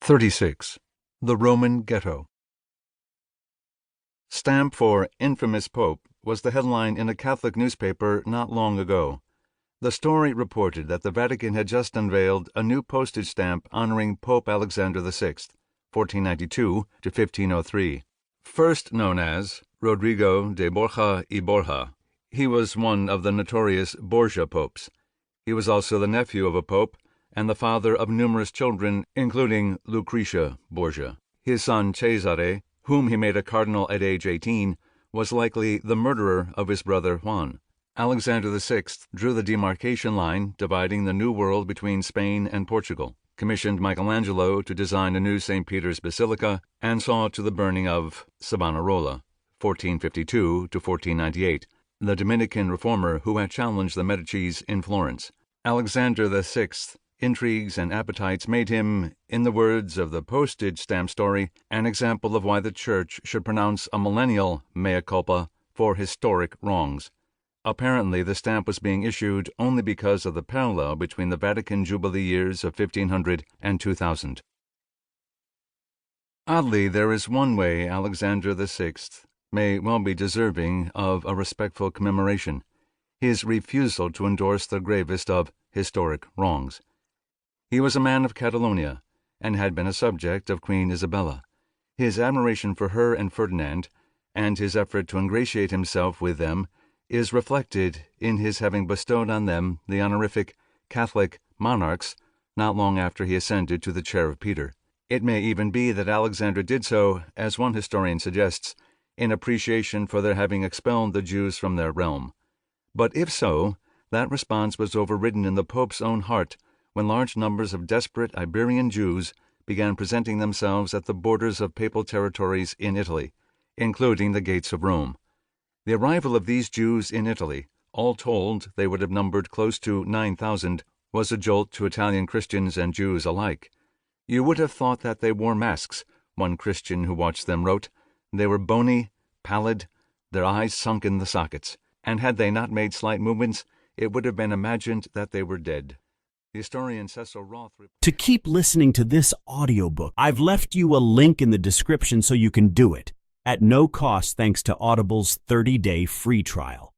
36. The Roman Ghetto. Stamp for Infamous Pope was the headline in a Catholic newspaper not long ago. The story reported that the Vatican had just unveiled a new postage stamp honoring Pope Alexander VI, 1492 to 1503. First known as Rodrigo de Borja y Borja, he was one of the notorious Borgia popes. He was also the nephew of a pope and the father of numerous children, including Lucretia Borgia. His son Cesare, whom he made a cardinal at age 18, was likely the murderer of his brother Juan. Alexander VI drew the demarcation line dividing the New World between Spain and Portugal, commissioned Michelangelo to design a new St. Peter's Basilica, and saw to the burning of Savonarola, 1452 to 1498, the Dominican reformer who had challenged the Medicis in Florence. Alexander VI intrigues and appetites made him, in the words of the postage stamp story, an example of why the Church should pronounce a millennial mea culpa for historic wrongs. Apparently, the stamp was being issued only because of the parallel between the Vatican Jubilee years of 1500 and 2000. Oddly, there is one way Alexander VI may well be deserving of a respectful commemoration: his refusal to endorse the gravest of historic wrongs. He was a man of Catalonia, and had been a subject of Queen Isabella. His admiration for her and Ferdinand, and his effort to ingratiate himself with them, is reflected in his having bestowed on them the honorific Catholic monarchs not long after he ascended to the chair of Peter. It may even be that Alexander did so, as one historian suggests, in appreciation for their having expelled the Jews from their realm. But if so, that response was overridden in the Pope's own heart when large numbers of desperate Iberian Jews began presenting themselves at the borders of papal territories in Italy, including the gates of Rome. The arrival of these Jews in Italy, all told they would have numbered close to 9,000, was a jolt to Italian Christians and Jews alike. You would have thought that they wore masks, one Christian who watched them wrote. They were bony, pallid, their eyes sunk in the sockets, and had they not made slight movements, it would have been imagined that they were dead. The historian Cecil Roth. To keep listening to this audiobook, I've left you a link in the description so you can do it, at no cost thanks to Audible's 30-day free trial.